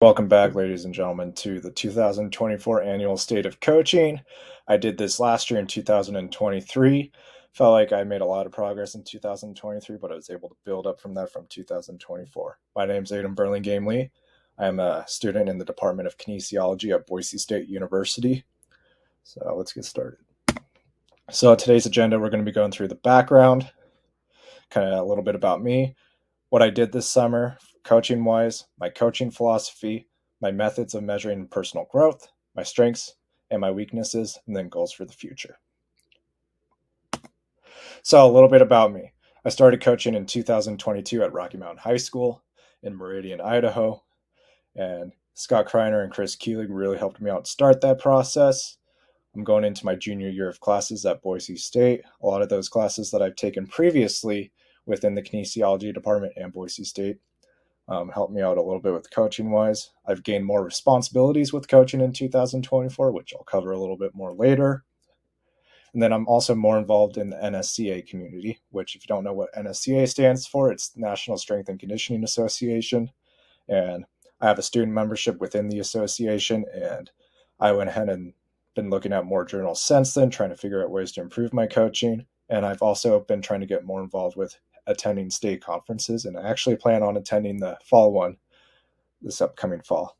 Welcome back, ladies and gentlemen, to the 2024 Annual State of Coaching. I did this last year in 2023. Felt like I made a lot of progress in 2023, but I was able to build up from that from 2024. My name is Burlingame-Lee. I'm a student in the Department of Kinesiology at Boise State University. So let's get started. So today's agenda, we're going to be going through the background, kind of a little bit about me, what I did this summer, coaching wise, my coaching philosophy, my methods of measuring personal growth, my strengths and my weaknesses, and then goals for the future. So, a little bit about me. I started coaching in 2022 at Rocky Mountain High School in Meridian, Idaho, and Scott Kreiner and Chris Keelig really helped me out start that process. I'm going into my junior year of classes at Boise State. A lot of those classes that I've taken previously within the kinesiology department and Boise State helped me out a little bit with coaching wise. I've gained more responsibilities with coaching in 2024, which I'll cover a little bit more later. And then I'm also more involved in the NSCA community, which, if you don't know what NSCA stands for, it's National Strength and Conditioning Association. And I have a student membership within the association, and I went ahead and been looking at more journals since then, trying to figure out ways to improve my coaching. And I've also been trying to get more involved with attending state conferences, and I actually plan on attending the fall one this upcoming fall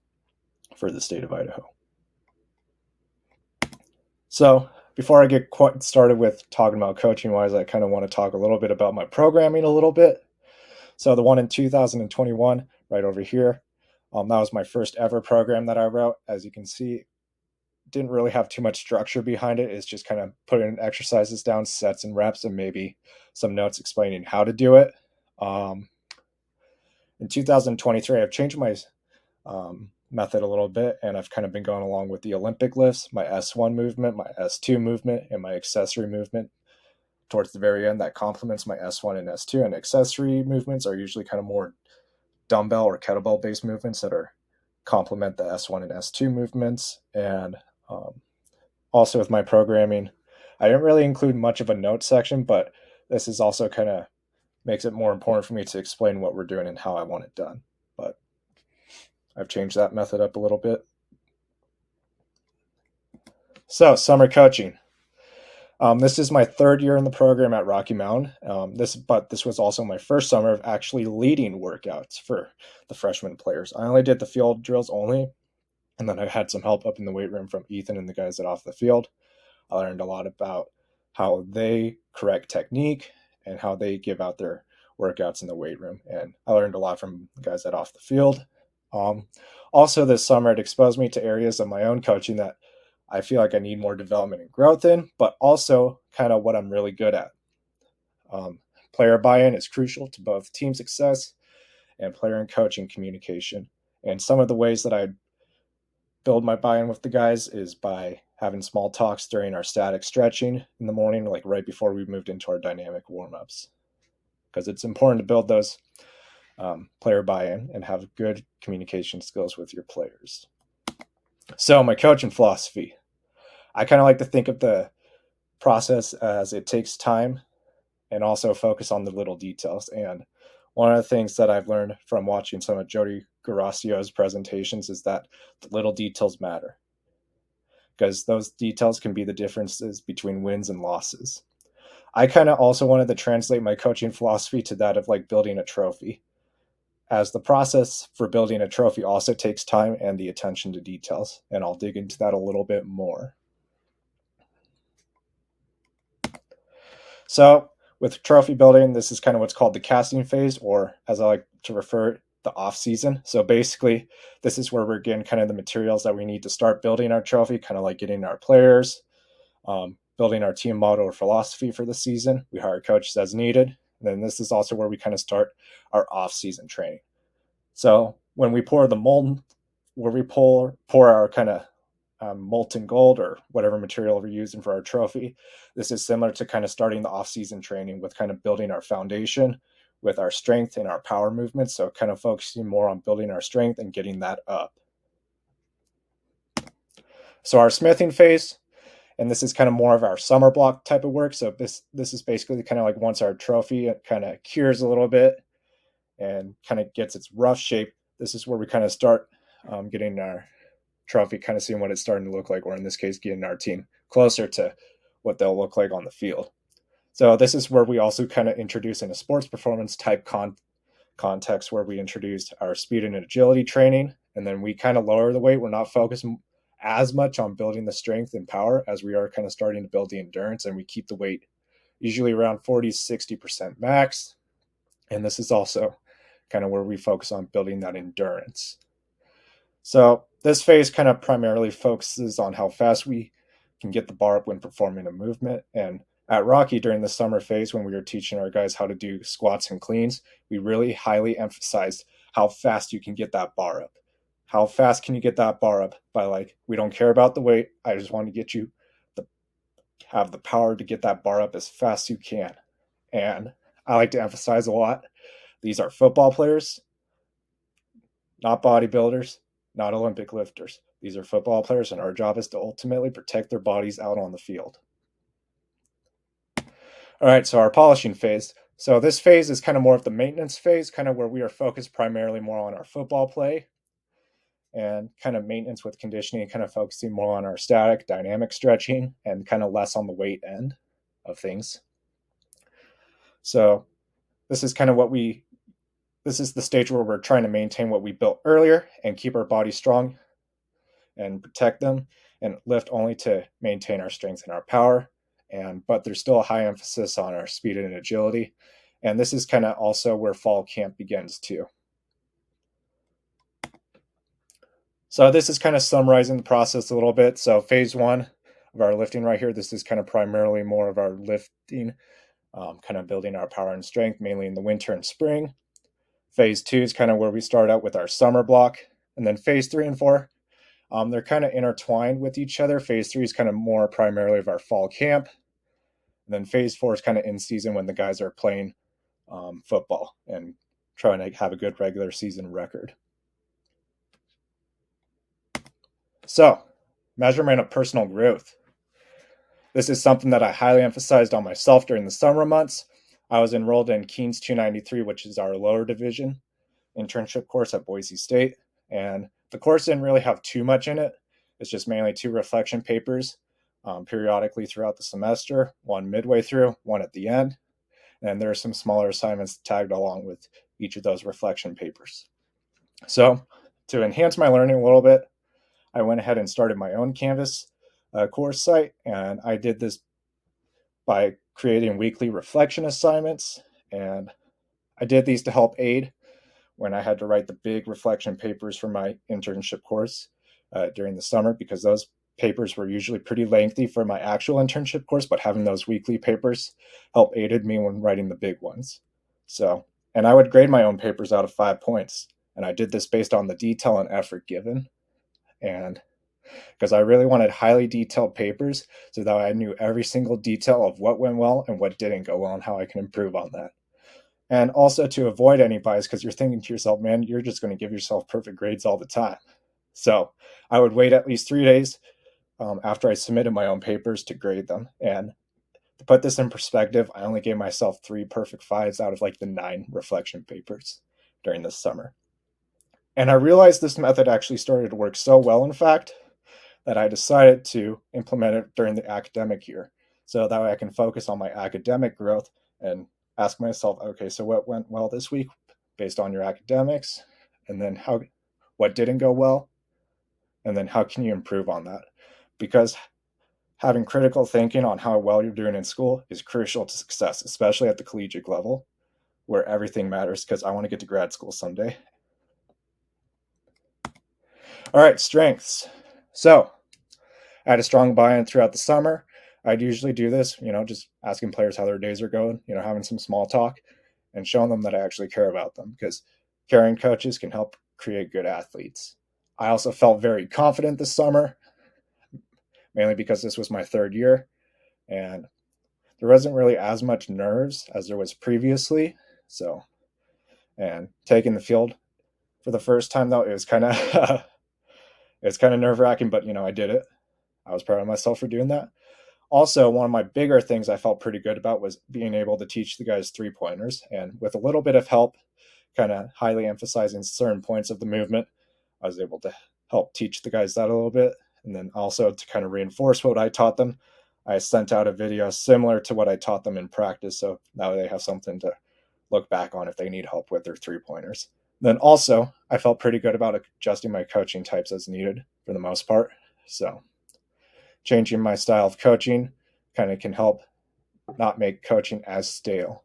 for the state of Idaho. So before I get quite started with talking about coaching wise, I kind of want to talk a little bit about my programming a little bit. So the one in 2021, right over here, that was my first ever program that I wrote. As you can see, didn't really have too much structure behind it. It's just kind of putting exercises down, sets and reps, and maybe some notes explaining how to do it. In 2023, I've changed my method a little bit, and I've kind of been going along with the Olympic lifts, my S1 movement, my S2 movement, and my accessory movement towards the very end that complements my S1 and S2. And accessory movements are usually kind of more dumbbell or kettlebell based movements that are complement the S1 and S2 movements. And also with my programming, I didn't really include much of a note section, but this is also kind of makes it more important for me to explain what we're doing and how I want it done. But I've changed that method up a little bit. So, summer coaching. This is my third year in the program at Rocky Mountain. This was also my first summer of actually leading workouts for the freshman players. I only did the field drills only, and then I had some help up in the weight room from Ethan and the guys that off the field. I learned a lot about how they correct technique and how they give out their workouts in the weight room. And I learned a lot from the guys that off the field. Also this summer, it exposed me to areas of my own coaching that I feel like I need more development and growth in, but also kind of what I'm really good at. Player buy-in is crucial to both team success and player and coaching communication. And some of the ways that I build my buy-in with the guys is by having small talks during our static stretching in the morning, like right before we moved into our dynamic warm-ups, because it's important to build those player buy-in and have good communication skills with your players. So my coaching philosophy, I kind of like to think of the process as it takes time and also focus on the little details. And one of the things that I've learned from watching some of Jody Garacio's presentations is that the little details matter, because those details can be the differences between wins and losses. I kind of also wanted to translate my coaching philosophy to that of like building a trophy, as the process for building a trophy also takes time and the attention to details. And I'll dig into that a little bit more. So with trophy building, this is kind of what's called the casting phase, or as I like to refer, the off season. So basically, this is where we're getting kind of the materials that we need to start building our trophy, kind of like getting our players, building our team model or philosophy for the season. We hire coaches as needed. And then this is also where we kind of start our off-season training. So when we pour the molten, where we pour our kind of molten gold or whatever material we're using for our trophy, this is similar to kind of starting the off-season training with kind of building our foundation with our strength and our power movements. So kind of focusing more on building our strength and getting that up. So our smithing phase, and this is kind of more of our summer block type of work. So this is basically kind of like once our trophy kind of cures a little bit and kind of gets its rough shape, this is where we kind of start getting our trophy, kind of seeing what it's starting to look like, or in this case, getting our team closer to what they'll look like on the field. So this is where we also kind of introduce in a sports performance type context where we introduced our speed and agility training, and then we kind of lower the weight. We're not focused as much on building the strength and power as we are kind of starting to build the endurance, and we keep the weight usually around 40-60% max. And this is also kind of where we focus on building that endurance. So this phase kind of primarily focuses on how fast we can get the bar up when performing a movement. And at Rocky, during the summer phase, when we were teaching our guys how to do squats and cleans, we really highly emphasized how fast you can get that bar up. How fast can you get that bar up by, like, we don't care about the weight. I just want to get you have the power to get that bar up as fast as you can. And I like to emphasize a lot, these are football players, not bodybuilders, not Olympic lifters. These are football players, and our job is to ultimately protect their bodies out on the field. All right, so our polishing phase. So this phase is kind of more of the maintenance phase, kind of where we are focused primarily more on our football play and kind of maintenance with conditioning, kind of focusing more on our static, dynamic stretching, and kind of less on the weight end of things. So this is kind of this is the stage where we're trying to maintain what we built earlier and keep our bodies strong and protect them, and lift only to maintain our strength and our power. But there's still a high emphasis on our speed and agility. And this is kind of also where fall camp begins too. So this is kind of summarizing the process a little bit. So phase one of our lifting right here, this is kind of primarily more of our lifting, kind of building our power and strength, mainly in the winter and spring. Phase two is kind of where we start out with our summer block. And then phase 3 and 4, they're kind of intertwined with each other. Phase 3 is kind of more primarily of our fall camp. And then phase 4 is kind of in season when the guys are playing football and trying to have a good regular season record. So, measurement of personal growth. This is something that I highly emphasized on myself during the summer months. I was enrolled in Keenes 293, which is our lower division internship course at Boise State. And the course didn't really have too much in it. It's just mainly 2 reflection papers periodically throughout the semester, one midway through, one at the end. And there are some smaller assignments tagged along with each of those reflection papers. So to enhance my learning a little bit, I went ahead and started my own Canvas course site, and I did this by creating weekly reflection assignments. And I did these to help aid when I had to write the big reflection papers for my internship course during the summer, because those papers were usually pretty lengthy for my actual internship course, but having those weekly papers helped aided me when writing the big ones. So, and I would grade my own papers out of 5 points. And I did this based on the detail and effort given. And because I really wanted highly detailed papers so that I knew every single detail of what went well and what didn't go well and how I can improve on that. And also to avoid any bias, because you're thinking to yourself, man, you're just going to give yourself perfect grades all the time. So I would wait at least 3 days after I submitted my own papers to grade them. And to put this in perspective, I only gave myself 3 perfect 5s out of like the 9 reflection papers during this summer. And I realized this method actually started to work so well, in fact, that I decided to implement it during the academic year. So that way I can focus on my academic growth and ask myself, okay, so what went well this week based on your academics? And then what didn't go well? And then how can you improve on that? Because having critical thinking on how well you're doing in school is crucial to success, especially at the collegiate level, where everything matters, because I want to get to grad school someday. All right, strengths. So I had a strong buy-in throughout the summer. I'd usually do this, just asking players how their days are going, having some small talk and showing them that I actually care about them, because caring coaches can help create good athletes. I also felt very confident this summer, mainly because this was my 3rd year, and there wasn't really as much nerves as there was previously. So, and taking the field for the first time, though, it was kind of nerve-wracking, but I did it. I was proud of myself for doing that. Also, one of my bigger things I felt pretty good about was being able to teach the guys 3-pointers, and with a little bit of help, kind of highly emphasizing certain points of the movement, I was able to help teach the guys that a little bit. And then also to kind of reinforce what I taught them, I sent out a video similar to what I taught them in practice. So now they have something to look back on if they need help with their 3-pointers. Then also, I felt pretty good about adjusting my coaching types as needed for the most part. So changing my style of coaching kind of can help not make coaching as stale.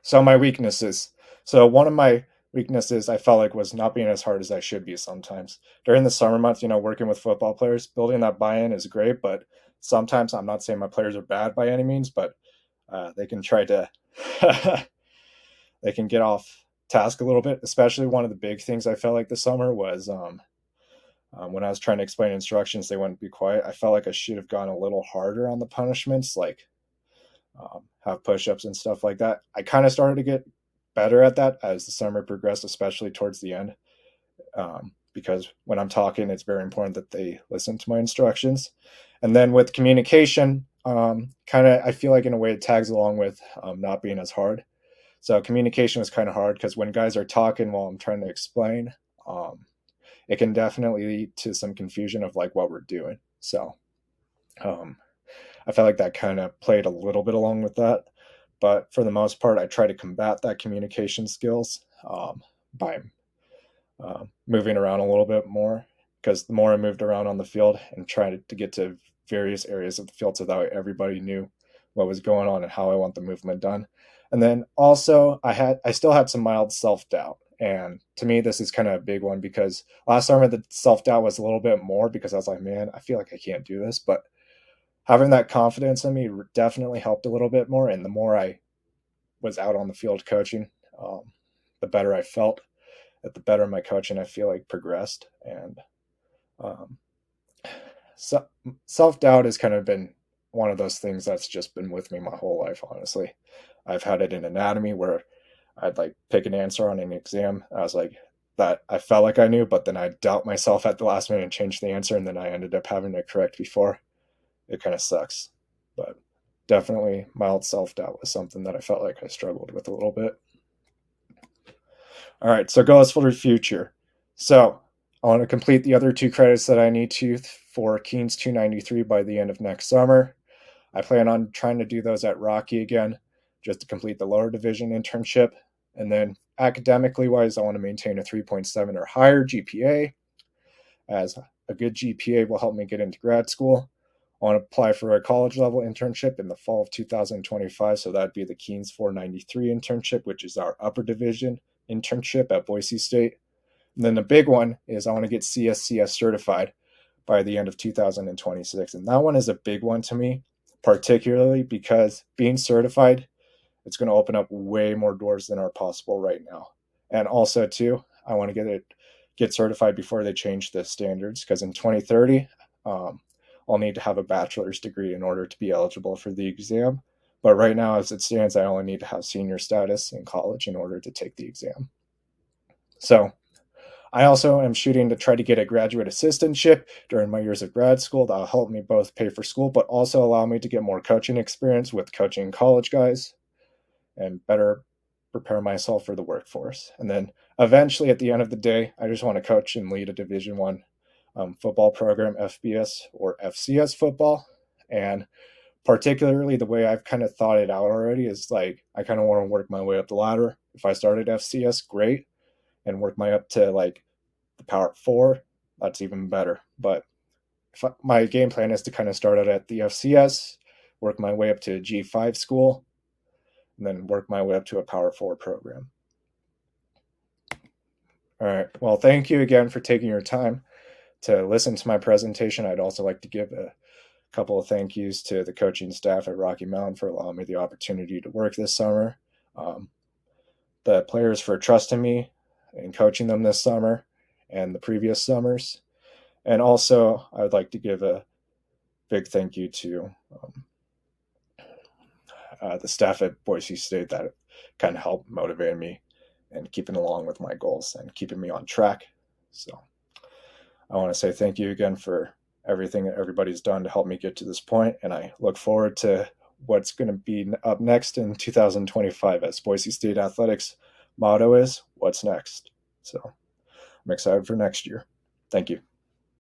So my weaknesses. So one of my weaknesses I felt like was not being as hard as I should be sometimes. During the summer months, working with football players, building that buy-in is great, but sometimes I'm not saying my players are bad by any means, but they can try to they can get off task a little bit. Especially one of the big things I felt like this summer was when I was trying to explain instructions, they wouldn't be quiet. I felt like I should have gone a little harder on the punishments, like have push-ups and stuff like that. I kind of started to get better at that as the summer progressed, especially towards the end, because when I'm talking, it's very important that they listen to my instructions. And then with communication, kind of, I feel like in a way it tags along with not being as hard. So communication was kind of hard because when guys are talking while I'm trying to explain, it can definitely lead to some confusion of like what we're doing. So I felt like that kind of played a little bit along with that. But for the most part, I try to combat that communication skills by moving around a little bit more, because the more I moved around on the field and tried to get to various areas of the field so that everybody knew what was going on and how I want the movement done. And then also I still had some mild self-doubt. And to me, this is kind of a big one because last summer the self-doubt was a little bit more because I was like, man, I feel like I can't do this. But having that confidence in me definitely helped a little bit more. And the more I was out on the field coaching, the better I felt. The better my coaching, I feel like, progressed. And so self-doubt has kind of been one of those things that's just been with me my whole life, honestly. I've had it in anatomy where I'd like pick an answer on an exam. I was like, that I felt like I knew, but then I doubt myself at the last minute and change the answer. And then I ended up having to correct before. It kind of sucks. But definitely mild self-doubt was something that I felt like I struggled with a little bit. All right, so goals for the future. So I want to complete the other 2 credits that I need to for Keen's 293 by the end of next summer. I plan on trying to do those at Rocky again, just to complete the lower division internship. And then academically wise, I want to maintain a 3.7 or higher GPA, as a good GPA will help me get into grad school. I want to apply for a college level internship in the fall of 2025. So that'd be the Keen's 493 internship, which is our upper division internship at Boise State. And then the big one is I want to get CSCS certified by the end of 2026. And that one is a big one to me, particularly because being certified, it's going to open up way more doors than are possible right now. And also too, I want to get certified before they change the standards, because in 2030, I'll need to have a bachelor's degree in order to be eligible for the exam. But right now, as it stands, I only need to have senior status in college in order to take the exam. So I also am shooting to try to get a graduate assistantship during my years of grad school. That'll help me both pay for school, but also allow me to get more coaching experience with coaching college guys and better prepare myself for the workforce. And then eventually, at the end of the day, I just want to coach and lead a Division I football program, FBS or FCS football. And particularly the way I've kind of thought it out already is like I kind of want to work my way up the ladder. If I started FCS, great, and work my up to like the Power 4, that's even better. But my game plan is to kind of start out at the FCS, work my way up to a G5 school, and then work my way up to a Power 4 program. All right. Well, thank you again for taking your time to listen to my presentation. I'd also like to give a couple of thank yous to the coaching staff at Rocky Mountain for allowing me the opportunity to work this summer. The players for trusting me and coaching them this summer and the previous summers. And also, I would like to give a big thank you to the staff at Boise State that kind of helped motivate me and keeping along with my goals and keeping me on track. So I want to say thank you again for everything that everybody's done to help me get to this point, and I look forward to what's going to be up next in 2025 as Boise State Athletics motto is, what's next? So I'm excited for next year. Thank you.